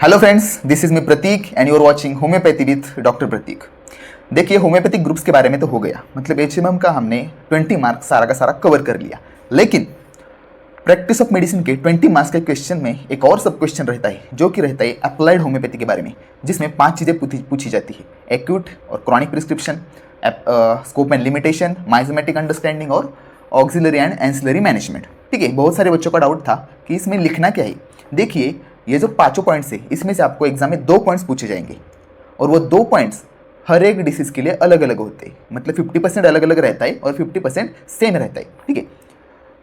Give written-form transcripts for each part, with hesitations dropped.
Hello friends, this is me Prateek and you are watching homeopathy with doctor Prateek. देखिए, homeopathic groups के बारे में तो हो गया, मतलब एचएमएम का हमने 20 मार्क्स सारा का सारा कवर कर लिया। लेकिन प्रैक्टिस ऑफ मेडिसिन के 20 मार्क्स के क्वेश्चन में एक और सब क्वेश्चन रहता है जो कि रहता है अप्लाइड होम्योपैथी के बारे में, जिसमें 5 चीज़ें पूछी जाती है: एक्यूट और chronic prescription, scope and limitation, miasmatic understanding और ऑक्सिलरी एंड एंसिलरी मैनेजमेंट। ठीक है, बहुत सारे बच्चों का डाउट था कि इसमें लिखना क्या है। देखिए, ये जो 5 पॉइंट्स है, इसमें से आपको एग्जाम में 2 पॉइंट्स पूछे जाएंगे और वो 2 पॉइंट्स हर एक डिसीज के लिए अलग अलग होते हैं। मतलब 50% अलग अलग रहता है और 50% सेम रहता है। ठीक है,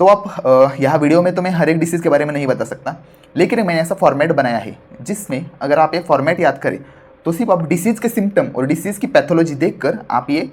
तो आप यहाँ वीडियो में तो मैं हर एक डिसीज़ के बारे में नहीं बता सकता, लेकिन मैंने ऐसा फॉर्मेट बनाया है जिसमें अगर आप ये फॉर्मेट याद करें तो सिर्फ आप डिसीज़ के सिम्टम और डिसीज़ की पैथोलॉजी देखकर आप ये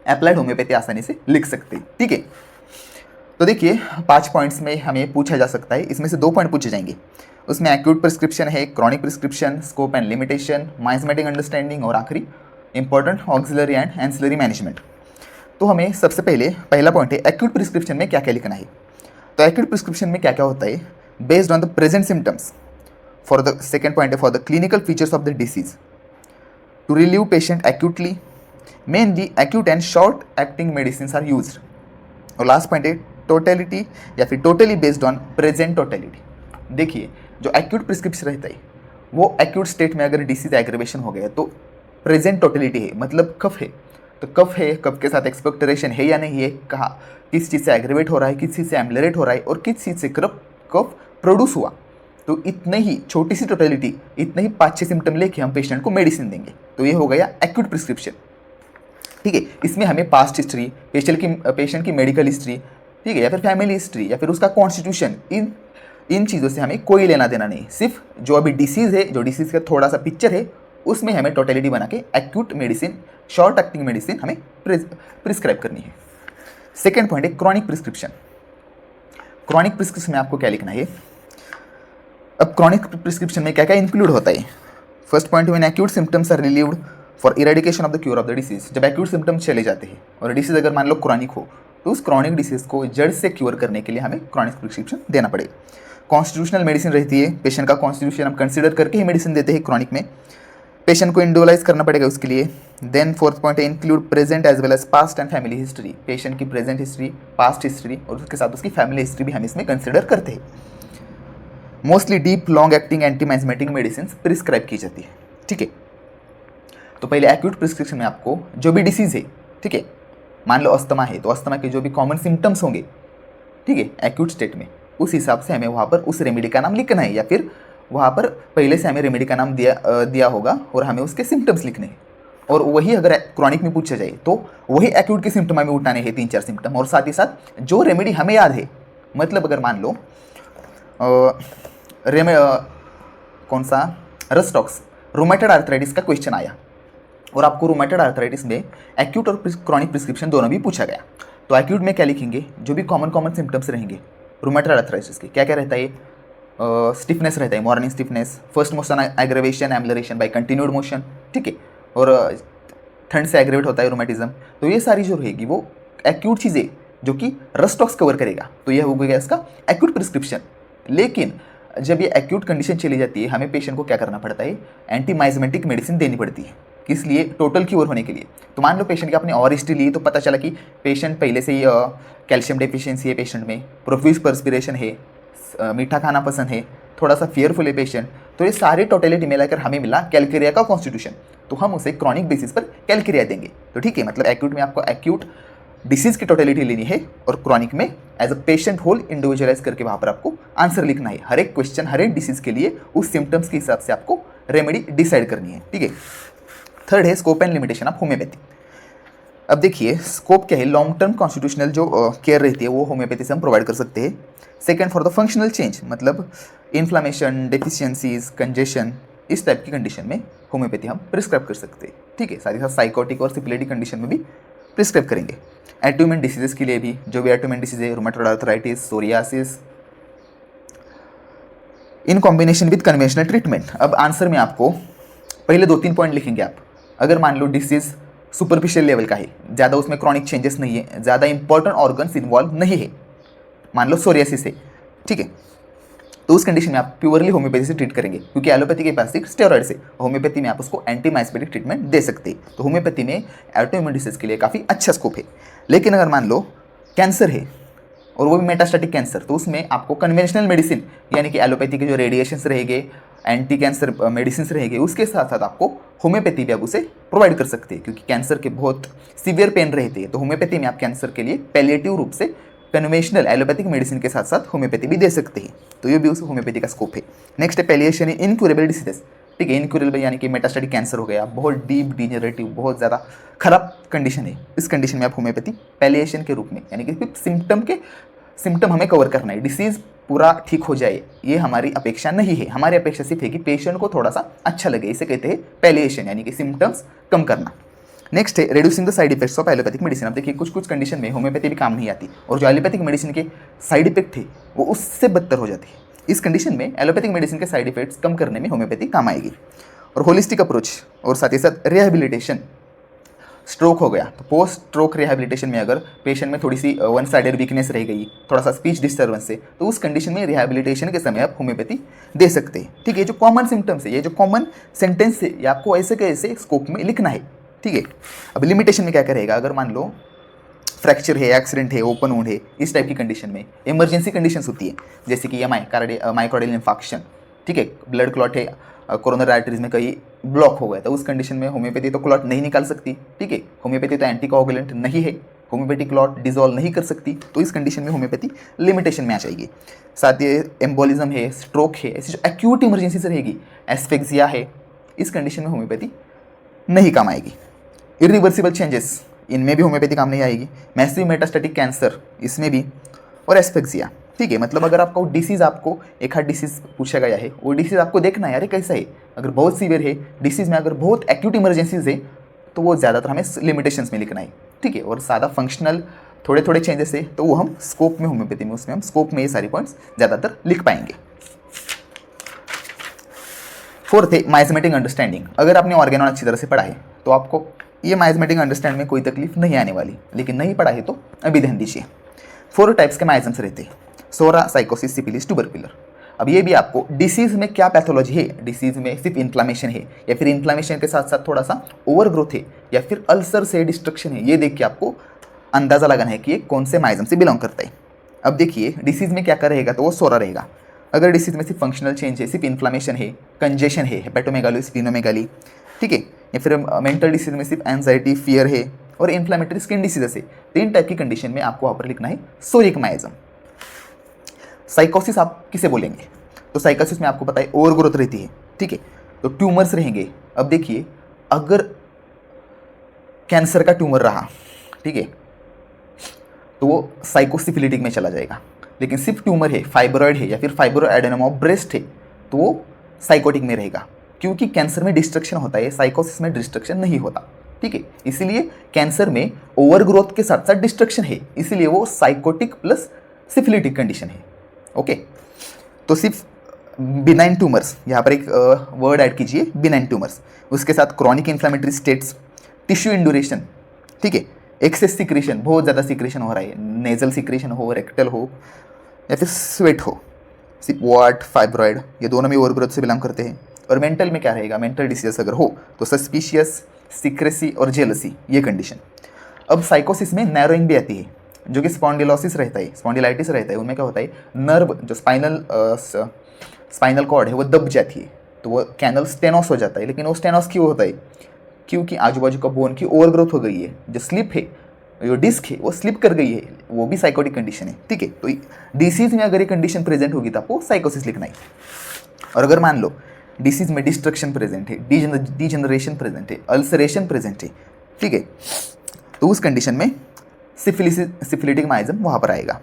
अप्लाइड होम्योपैथी आसानी से लिख सकते हैं। ठीक है, तो देखिए 5 पॉइंट्स में हमें पूछा जा सकता है, इसमें से 2 पॉइंट पूछे जाएंगे। उसमें एक्यूट प्रिस्क्रिप्शन है, chronic prescription, scope and limitation, miasmatic understanding और आखिरी important auxiliary and ancillary management. तो हमें सबसे पहले पहला पॉइंट है एक्यूट प्रिस्क्रिप्शन में क्या क्या लिखना है। तो एक्यूट प्रिस्क्रिप्शन में क्या क्या होता है, based on the present symptoms. For the second point है for the clinical features of the disease to relieve patient acutely, mainly acute and short acting medicine are used. और लास्ट पॉइंट है totality या फिर totally based on present totality. देखिए, जो acute prescription रहता है वो एक्यूट स्टेट में अगर डिसीज एग्रीवेशन हो गया तो प्रेजेंट टोटलिटी है, मतलब कफ है तो कफ है, कफ के साथ एक्सपेक्टरेशन है या नहीं है, कहा किस चीज़ से एग्रीवेट हो रहा है, किस चीज़ से एम्बलरेट हो रहा है और किस चीज़ से कफ प्रोड्यूस हुआ। तो इतने ही छोटी सी टोटलिटी, इतने ही 5-6 सिम्टम लेके हम पेशेंट को मेडिसिन देंगे, तो ये हो गया एक्यूट प्रिस्क्रिप्शन। ठीक है, इसमें हमें पास्ट हिस्ट्री, पेशेंट की मेडिकल हिस्ट्री, ठीक है, या फिर फैमिली हिस्ट्री या फिर उसका कॉन्स्टिट्यूशन, इन चीज़ों से हमें कोई लेना देना नहीं। सिर्फ जो अभी डिसीज़ है, जो डिसीज़ का थोड़ा सा पिक्चर है, उसमें हमें टोटलिटी बना के acute medicine, short acting medicine हमें प्रिस्क्राइब करनी है। सेकेंड पॉइंट है क्रॉनिक प्रिस्क्रिप्शन। क्रॉनिक प्रिस्क्रिप्शन में आपको क्या लिखना है। अब क्रॉनिक प्रिस्क्रिप्शन में क्या क्या इंक्लूड होता है। First point when acute symptoms are relieved for eradication of the cure of the disease. जब एक्यूट सिम्टम्स चले जाते हैं और डिसीज अगर मान लो क्रॉनिक हो तो उस क्रॉनिक डिसीज को जड़ से क्योर करने के लिए हमें क्रॉनिक प्रिस्क्रिप्शन देना पड़ेगा। कॉन्स्टिट्यूशनल मेडिसिन रहती है, पेशेंट का कॉन्स्टिट्यूशन हम कंसिडर करके ही मेडिसिन देते हैं क्रॉनिक में, पेशेंट को इंडिविजुअलाइज करना पड़ेगा उसके लिए। देन फोर्थ पॉइंट है include present as well as past and family history. Patient की प्रेजेंट हिस्ट्री, पास्ट हिस्ट्री और उसके साथ उसकी फैमिली हिस्ट्री भी हम इसमें कंसिडर करते हैं। Mostly deep long acting anti miasmatic medicine prescribe की जाती है। ठीक है, तो पहले एक्यूट प्रिस्क्रिप्शन में आपको जो भी डिसीज है, ठीक है, मान लो अस्थमा है तो अस्थमा के जो भी कॉमन सिम्टम्स होंगे, ठीक है, एक्यूट स्टेट में, उस हिसाब से हमें वहाँ पर उस रेमेडी का नाम लिखना है, या फिर वहाँ पर पहले से हमें रेमेडी का नाम दिया होगा और हमें उसके सिम्टम्स लिखने हैं। और वही अगर क्रॉनिक में पूछा जाए तो वही एक्यूट के सिम्टम हमें उठाने हैं, 3-4 सिम्टम, और साथ ही साथ जो रेमेडी हमें याद है। मतलब अगर मान लो कौन सा रस्टॉक्स, रोमेटॉइड आर्थराइटिस का क्वेश्चन आया और आपको रोमेटॉइड आर्थराइटिस में एक्यूट और क्रॉनिक प्रिस्क्रिप्शन दोनों भी पूछा गया, तो एक्यूट में क्या लिखेंगे, जो भी कॉमन सिम्टम्स रहेंगे रोमेटॉइड आर्थराइटिस के, क्या क्या रहता है। स्टिफनेस रहता है, morning stiffness, first motion aggravation, amelioration by continued motion, ठीक है, और ठंड से एग्रेवेट होता है रोमेटिज्म। तो ये सारी जो रहेगी वो एक्यूट चीज़ें जो कि रस्टॉक्स कवर करेगा, तो यह हो गया इसका एक्यूट प्रिस्क्रिप्शन। लेकिन जब ये एक्यूट कंडीशन चली जाती है, हमें पेशेंट को क्या करना पड़ता है, एंटी माइजमेटिक मेडिसिन देनी पड़ती है। किस लिए, टोटल क्योर होने के लिए। तो मान लो पेशेंट की आपने और हिस्ट्री ली तो पता चला कि पेशेंट पहले से ही कैल्शियम डेफिशिएंसी है पेशेंट में, प्रोफ्यूज पर्स्पिरेशन है, मीठा खाना पसंद है, थोड़ा सा फियरफुल है पेशेंट, तो ये सारे टोटलिटी मिलाकर हमें मिला कैलकेरिया का कॉन्स्टिट्यूशन, तो हम उसे क्रॉनिक बेसिस पर कैलकेरिया देंगे। तो ठीक है, मतलब एक्यूट में आपको एक्यूट डिसीज की टोटलिटी लेनी है और क्रॉनिक में as a patient whole individualize करके वहाँ पर आपको आंसर लिखना है। हर एक क्वेश्चन, हर एक डिसीज के लिए उस सिम्टम्स के हिसाब से आपको रेमेडी डिसाइड करनी है। ठीक है, थर्ड है scope and limitation of homeopathy. अब देखिए, स्कोप क्या है, लॉन्ग टर्म कॉन्स्टिट्यूशनल जो केयर रहती है वो होम्योपैथी से हम प्रोवाइड कर सकते हैं। Second for the functional change, मतलब इन्फ्लामेशन, डेफिशिएंसीज, कंजेशन, इस टाइप की कंडीशन में होम्योपैथी हम प्रिस्क्राइब कर सकते हैं। ठीक है, साथ ही साथ साइकोटिक और सिपिलिटिक कंडीशन में भी प्रिस्क्राइब करेंगे। एटोमेन डिसीजेस के लिए भी, जो भी एटोमेन डिसीज है, rheumatoid arthritis, psoriasis, in combination with conventional treatment. अब आंसर में आपको पहले 2-3 पॉइंट लिखेंगे आप। अगर मान लो डिसीज सुपरफिशियल लेवल का है, ज़्यादा उसमें क्रॉनिक चेंजेस नहीं है, ज़्यादा इंपॉर्टेंट ऑर्गन्स इन्वॉल्व नहीं है, मान लो सोरियासिस है, ठीक है, तो उस कंडीशन में आप प्योरली होम्योपैथी से ट्रीट करेंगे, क्योंकि एलोपैथी के पास एक स्टेरॉइड से, होम्योपैथी में आप उसको एंटी माइस्पेटिक ट्रीटमेंट दे सकते हैं। तो होम्योपैथी में ऑटोइम्यून डिसीज के लिए काफ़ी अच्छा स्कोप है। लेकिन अगर मान लो कैंसर है और वो भी मेटास्टेटिक कैंसर, तो उसमें आपको कन्वेंशनल मेडिसिन यानी कि एलोपैथी के जो रेडिएशंस रहेंगे, एंटी कैंसर मेडिसिन रहेंगे, उसके साथ साथ आपको होम्योपैथी भी आप उसे प्रोवाइड कर सकते हैं, क्योंकि कैंसर के बहुत सीवियर पेन रहते हैं। तो होम्योपैथी में आप कैंसर के लिए पैलिएटिव रूप से कन्वेंशनल एलोपैथिक मेडिसिन के साथ साथ होम्योपैथी भी दे सकते हैं। तो ये भी उस होम्योपैथी का स्कोप है। नेक्स्ट है पैलिएशन इन इनक्यूरेबल डिसीजेस। ठीक है, इनक्यूरेबल यानी कि मेटास्टेटिक कैंसर हो गया, बहुत डीप डिजेनरेटिव, बहुत ज़्यादा खराब कंडीशन है। इस कंडीशन में आप होम्योपैथी पैलिएशन के रूप में, यानी कि सिर्फ सिम्टम हमें कवर करना है, डिसीज पूरा ठीक हो जाए ये हमारी अपेक्षा नहीं है। हमारी अपेक्षा सिर्फ है कि पेशेंट को थोड़ा सा अच्छा लगे, इसे कहते हैं पैलिएशन, यानी कि सिम्टम्स कम करना। नेक्स्ट है reducing the side effects of allopathic medicine. अब देखिए कुछ कंडीशन में होम्योपैथी भी काम नहीं आती, और जो एलोपैथिक मेडिसिन के साइड इफेक्ट थे वो उससे बदतर हो जाती है। इस कंडीशन में एलोपैथिक मेडिसिन के साइड इफेक्ट्स कम करने में होम्योपैथी काम आएगी। और होलिस्टिक अप्रोच और साथ ही साथ रिहेबिलिटेशन, स्ट्रोक हो गया तो पोस्ट स्ट्रोक रिहेबिलिटेशन में अगर पेशेंट में थोड़ी सी वन साइडेड वीकनेस रह गई, थोड़ा सा स्पीच डिस्टर्बेंस है, तो उस कंडीशन में रिहेबिलिटेशन के समय आप होम्योपैथी दे सकते हैं। ठीक है, जो कॉमन सिम्टम्स है, ये जो कॉमन सेंटेंस है, ये आपको ऐसे के ऐसे स्कोप में लिखना है। ठीक है, अब लिमिटेशन में क्या करेगा, अगर मान लो फ्रैक्चर है, एक्सीडेंट है, ओपन वुंड है, इस टाइप की कंडीशन में इमरजेंसी कंडीशंस होती है, जैसे कि माइक्रोडियल इन्फेक्शन, ठीक है, ब्लड क्लॉट है, कोरोनरी आर्टरीज में कहीं ब्लॉक हो गया, तो उस कंडीशन में होम्योपैथी तो क्लॉट नहीं निकाल सकती। ठीक है, होम्योपैथी तो एंटीकोगुलेंट नहीं है, होम्योपैथी क्लॉट डिजोल्व नहीं कर सकती, तो इस कंडीशन में होम्योपैथी लिमिटेशन में आ जाएगी। साथ ही एम्बोलिज्म है, स्ट्रोक है, ऐसी जो एक्यूट इमरजेंसी से रहेगी, एस्फेक्सिया है, इस कंडीशन में होम्योपैथी नहीं काम आएगी। इरिवर्सिबल चेंजेस, इनमें भी होम्योपैथी काम नहीं आएगी। मैसिव मेटास्टेटिक कैंसर, इसमें भी, और एस्फेक्सिया। ठीक है, मतलब अगर आपका डिसीज़, आपको एक हार्ट डिसीज़ पूछा गया है, वो डिसीज़ आपको देखना है, अरे कैसा है, अगर बहुत सीवियर है डिसीज़ में, अगर बहुत एक्यूट इमरजेंसीज है, तो वो ज़्यादातर हमें लिमिटेशंस में लिखना है। ठीक है, और सादा फंक्शनल थोड़े थोड़े चेंजेस है, तो वो हम स्कोप में, होम्योपैथी में, उसमें हम स्कोप में ये सारी पॉइंट्स ज़्यादातर लिख पाएंगे। फोर्थ है माइजमेटिक अंडरस्टैंडिंग। अगर आपने ऑर्गेनॉन अच्छी तरह से पढ़ा है तो आपको ये माइजमेटिक अंडरस्टैंड में कोई तकलीफ नहीं आने वाली, लेकिन नहीं पढ़ा है तो अभी ध्यान दीजिए। 4 टाइप्स के माइजम्स रहते हैं, सोरा, साइकोसिस, सिफिलिस, ट्यूबरकुलर। अब ये भी आपको डिसीज में क्या पैथोलॉजी है, डिसीज में सिर्फ इन्फ्लामेशन है या फिर इन्फ्लामेशन के साथ साथ थोड़ा सा ओवर ग्रोथ है या फिर अल्सर से डिस्ट्रक्शन है, ये देख के आपको अंदाजा लगाना है कि ये कौन से माइजम से बिलोंग करता है। अब देखिए डिसीज में क्या क्या रहेगा, तो वो सोरा रहेगा। अगर डिसीज में सिर्फ फंक्शनल चेंज है, सिर्फ इन्फ्लामेशन है, कंजेशन है, हेपेटोमेगाली, स्प्लीनोमेगाली, ठीक है, या फिर मेंटल डिसीज में सिर्फ एंजाइटी, फियर है और इन्फ्लामेटरी स्किन डिसीजेस है, 3 टाइप की कंडीशन में आपको वहाँ पर लिखना है सोरिक माइजम। साइकोसिस आप किसे बोलेंगे, तो साइकोसिस में आपको पता है ओवर ग्रोथ रहती है। ठीक है, तो ट्यूमर्स रहेंगे। अब देखिए अगर कैंसर का ट्यूमर रहा, ठीक है, तो वो साइकोसिफिलिटिक में चला जाएगा। लेकिन सिर्फ ट्यूमर है, फाइब्रॉइड है या फिर फाइब्रो एडेनोमा ऑफ ब्रेस्ट है, तो वो साइकोटिक में रहेगा, क्योंकि कैंसर में डिस्ट्रक्शन होता है, साइकोसिस में डिस्ट्रक्शन नहीं होता। ठीक है, इसीलिए कैंसर में ओवर ग्रोथ के साथ साथ डिस्ट्रक्शन है, इसीलिए वो साइकोटिक प्लस सिफिलिटिक कंडीशन है। ओके, तो सिर्फ बिनाइन ट्यूमर्स, यहाँ पर एक वर्ड ऐड कीजिए, बिनाइन ट्यूमर्स, उसके साथ chronic inflammatory states, tissue induration, ठीक है, एक्सेस सिक्रेशन, बहुत ज़्यादा सिक्रेशन हो रहा है, नेजल सिक्रेशन हो, रेक्टल हो या फिर स्वेट हो, सिर्फ वाट, फाइब्रॉइड, ये दोनों में ओवर ग्रोथ से बिलोंग करते हैं। और मेंटल में क्या रहेगा, मेंटल डिसीजेस अगर हो तो सस्पिशियस, सिक्रेसी और जेलसी, ये कंडीशन। अब साइकोसिस में नैरोइंग भी आती है, जो कि स्पॉन्डिलोसिस रहता है, स्पॉन्डिलाइटिस रहता है, उनमें क्या होता है, नर्व जो स्पाइनल कॉर्ड है वो दब जाती है, तो वो कैनल स्टेनोस हो जाता है। लेकिन वो स्टेनोस क्यों होता है, क्योंकि आजू बाजू का बोन की ओवर ग्रोथ हो गई है, जो स्लिप है, जो डिस्क है वो स्लिप कर गई है, वो भी साइकोटिक कंडीशन है। ठीक है, तो डिसीज में अगर ये कंडीशन प्रेजेंट होगी तो आपको साइकोसिस लिखना है। और अगर मान लो डिसीज में डिस्ट्रक्शन प्रेजेंट है, डिजेनरेशन प्रेजेंट है, अल्सरेशन प्रेजेंट है, ठीक है, तो उस कंडीशन में सिफिलिटिक माइजम वहाँ पर आएगा।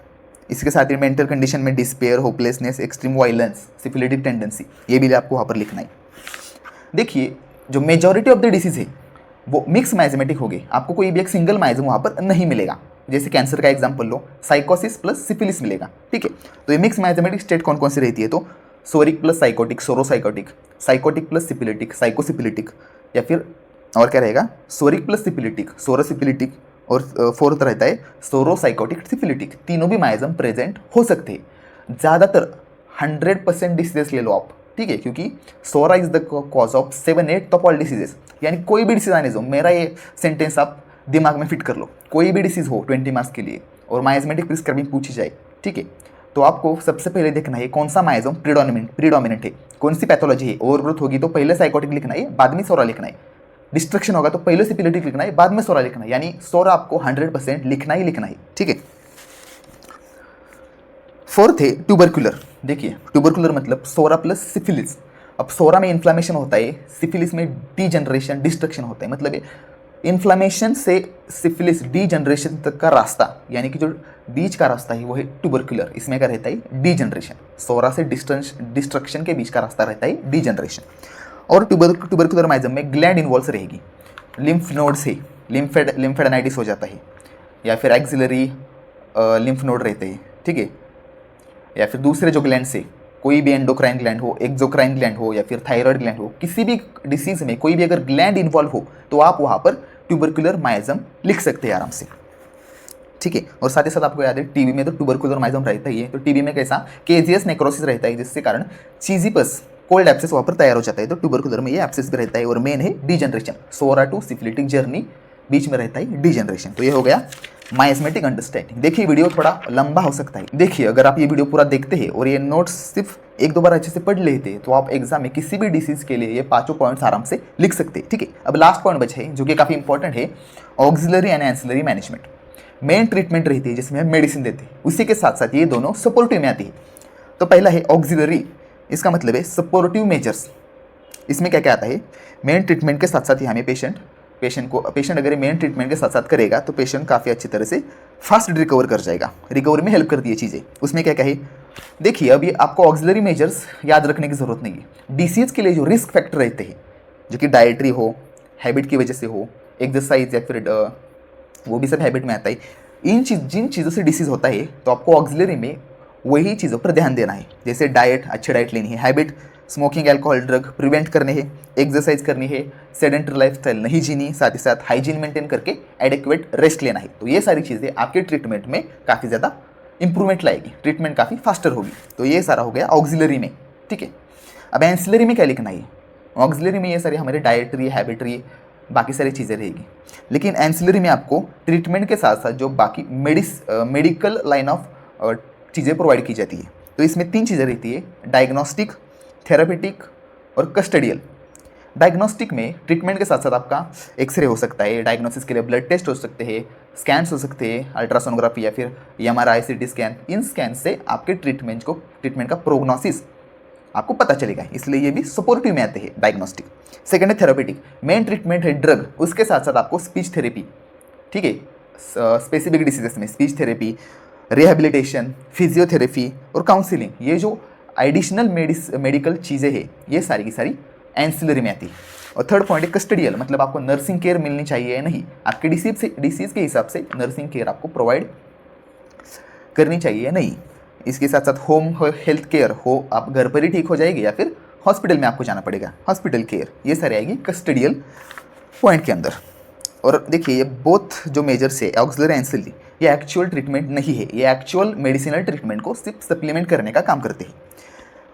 इसके साथ ही मेंटल कंडीशन में despair, hopelessness, extreme violence, syphilitic tendency, ये भी आपको वहाँ पर लिखना है। देखिए जो मेजॉरिटी ऑफ द डिसीज है वो मिक्स माइजमेटिक होगी, आपको कोई भी एक सिंगल माइजम वहाँ पर नहीं मिलेगा। जैसे कैंसर का एग्जाम्पल लो, साइकोसिस प्लस सिफिलिस मिलेगा। ठीक है, तो ये मिक्स माइजमेटिक स्टेट कौन कौन सी रहती है, तो psoric plus sycotic, psorosycotic, sycotic plus syphilitic, sycosyphilitic, या फिर और क्या रहेगा, सोरिक प्लस सिफिलिटिक, सोरोसिफिलिटिक, और फोर्थ रहता है सोरोसाइकोटिक सिफिलिटिक। तीनों भी माइजम प्रेजेंट हो सकते हैं। ज़्यादातर 100% डिसीजेस ले लो आप, ठीक है, क्योंकि psora is the cause of 7/8 of all diseases. यानी कोई भी डिसीज आने दो, मेरा ये सेंटेंस आप दिमाग में फिट कर लो, कोई भी डिसीज हो 20 मार्क्स के लिए और माइजमेटिक प्रिस्क्राइबिंग पूछी जाए, ठीक है, तो आपको सबसे पहले देखना है कौन सा माइजोम प्रीडोमिनेंट है, कौन सी पैथोलॉजी है। ओवरग्रोथ होगी तो पहले साइकोटिक लिखना है, बाद में सोरा लिखना है। डिस्ट्रक्शन होगा तो पहले सिपिलिटिक लिखना है, बाद में सोरा लिखना है। यानी सोरा आपको 100% लिखना ही लिखना है, ठीक है। फोर्थ है ट्यूबरकुलर। देखिए ट्यूबरकुलर मतलब सोरा प्लस सिफिलिस। अब सोरा में इन्फ्लामेशन होता है, सिफिलिस में डीजनरेशन डिस्ट्रक्शन होता है। मतलब इन्फ्लामेशन से सिफिलिस डीजनरेशन तक का रास्ता, यानी कि जो बीच का रास्ता है वो है ट्यूबरकुलर। इसमें क्या रहता है, डीजनरेशन। सोरा से डिस्ट्रक्शन के बीच का रास्ता रहता है डीजनरेशन। और ट्यूबरकुलर माइजम में ग्लैंड इन्वॉल्व रहेगी, लिम्फ नोड से लिम्फेडेनाइटिस हो जाता है, या फिर एक्सिलरी लिम्फ नोड रहते हैं, ठीक है, या फिर दूसरे जो ग्लैंड से, कोई भी एंडोक्राइन ग्लैंड हो, एक्सोक्राइन ग्लैंड हो, या फिर थायराइड ग्लैंड हो, किसी भी डिसीज में कोई भी अगर ग्लैंड इन्वॉल्व हो तो आप वहाँ पर ट्यूबरकुलर माइजम लिख सकते हैं आराम से, ठीक है। और साथ ही साथ आपको याद है टीबी में तो ट्यूबरकुलर माइजम रहता ही है। तो टीबी में कैसा केजियस नेक्रोसिस रहता है, जिसके कारण चीजीपस कोल्ड एब्सेस वहाँ पर तैयार हो जाता है। तो ट्यूबरकुलर में ये एब्सेस भी रहता है। और मेन है degeneration, psora to syphilitic journey बीच में रहता है डीजनरेशन। तो ये हो गया माइजमेटिक अंडरस्टैंडिंग। देखिए वीडियो थोड़ा लंबा हो सकता है। देखिए अगर आप ये वीडियो पूरा देखते हैं और ये नोट्स सिर्फ 1-2 बार अच्छे से पढ़ लेते हैं तो आप एग्जाम में किसी भी डिसीज के लिए ये 5 पॉइंट्स आराम से लिख सकते हैं, ठीक है। अब लास्ट पॉइंट बचा है जो कि काफ़ी इंपॉर्टेंट है, auxiliary and ancillary management. Main treatment रहती है जिसमें हम मेडिसिन देते हैं, उसी के साथ साथ ये दोनों सपोर्टिव में आती है। तो पहला है ऑक्सिलरी, इसका मतलब है सपोर्टिव मेजर्स। इसमें क्या क्या आता है, मेन ट्रीटमेंट के साथ साथ ही हमें पेशेंट अगर मेन ट्रीटमेंट के साथ साथ करेगा तो पेशेंट काफ़ी अच्छी तरह से फास्ट रिकवर कर जाएगा। रिकवरी में हेल्प करती है चीज़ें। उसमें क्या क्या है, देखिए अभी आपको ऑक्सिलरी मेजर्स याद रखने की ज़रूरत नहीं है। डिसीज के लिए जो रिस्क फैक्टर रहते हैं, जो कि डाइटरी हो, हैबिट की वजह से हो, एक्सरसाइज या फिर वो भी सब हैबिट में आता है, जिन चीज़ों से डिसीज़ होता है तो आपको ऑक्सिलरी में वही चीज़ों पर ध्यान देना है। जैसे डाइट, अच्छी डाइट लेनी है, habit, smoking, alcohol, drug prevent करने हैं, एक्सरसाइज करनी है, सेडेंटरी लाइफस्टाइल नहीं जीनी, साथ ही साथ हाइजीन मेंटेन करके एडिक्वेट रेस्ट लेना है। तो ये सारी चीज़ें आपके ट्रीटमेंट में काफ़ी ज़्यादा इंप्रूवमेंट लाएगी, ट्रीटमेंट काफ़ी फास्टर होगी। तो ये सारा हो गया ऑक्सिलरी में, ठीक है। अब एंसिलरी में क्या लिखना है, ऑक्सिलरी में ये सारी हमारे डाइटरी, हैबिटरी, बाकी सारी चीज़ें रहेगी। लेकिन एंसिलरी में आपको ट्रीटमेंट के साथ साथ जो बाकी मेडिकल लाइन ऑफ चीज़ें प्रोवाइड की जाती है। तो इसमें 3 चीज़ें रहती है, डायग्नोस्टिक, थेरापेटिक और कस्टडियल। डायग्नोस्टिक में ट्रीटमेंट के साथ साथ आपका एक्सरे हो सकता है, डायग्नोसिस के लिए ब्लड टेस्ट हो सकते हैं, स्कैन्स हो सकते हैं, अल्ट्रासोनोग्राफी या फिर MRI, CT स्कैन। इन स्कैन से आपके ट्रीटमेंट का प्रोग्नोसिस आपको पता चलेगा, इसलिए ये भी सपोर्टिव में आते हैं डायग्नोस्टिक। सेकेंड है थेरापेटिक, मेन ट्रीटमेंट है ड्रग, उसके साथ साथ आपको स्पीच थेरेपी, ठीक है, स्पेसिफिक डिसीजेस में स्पीच थेरेपी, रिहेबिलिटेशन, फिजियोथेरेपी और काउंसिलिंग। ये जो एडिशनल मेडिकल चीज़ें हैं ये सारी की सारी एंसिलरी में आती है। और थर्ड पॉइंट है कस्टडियल, मतलब आपको नर्सिंग केयर मिलनी चाहिए या नहीं, आपके डिसीज के हिसाब से नर्सिंग केयर आपको प्रोवाइड करनी चाहिए या नहीं। इसके साथ साथ होम हेल्थ केयर हो, आप घर पर ही ठीक हो जाएगी या फिर हॉस्पिटल में आपको जाना पड़ेगा, हॉस्पिटल केयर, ये सारी आएगी कस्टडियल पॉइंट के अंदर। और देखिए ये बोथ जो मेजर्स है ऑक्सिलरी एंसिलरी, ये एक्चुअल ट्रीटमेंट नहीं है, ये एक्चुअल मेडिसिनल ट्रीटमेंट को सिर्फ सप्लीमेंट करने का काम करते हैं।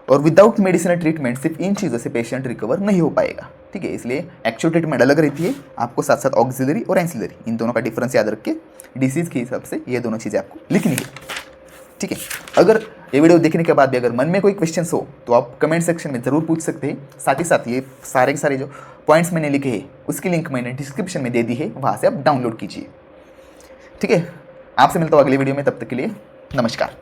और विदाउट मेडिसिनल ट्रीटमेंट सिर्फ इन चीज़ों से पेशेंट रिकवर नहीं हो पाएगा, ठीक है। इसलिए एक्चुअल ट्रीटमेंट अलग रहती है, आपको साथ साथ ऑक्सिलरी और एंसिलरी इन दोनों का डिफरेंस याद रख के डिसीज़ के हिसाब से ये दोनों चीज़ें आपको लिखनी है, ठीक है। अगर ये वीडियो देखने के बाद भी अगर मन में कोई क्वेश्चन हो तो आप कमेंट सेक्शन में ज़रूर पूछ सकते हैं। साथ ही साथ ये सारे के सारे जो पॉइंट्स मैंने लिखे हैं उसकी लिंक मैंने डिस्क्रिप्शन में दे दी है, वहाँ से आप डाउनलोड कीजिए, ठीक है। आपसे मिलता हूँ अगली वीडियो में, तब तक के लिए नमस्कार।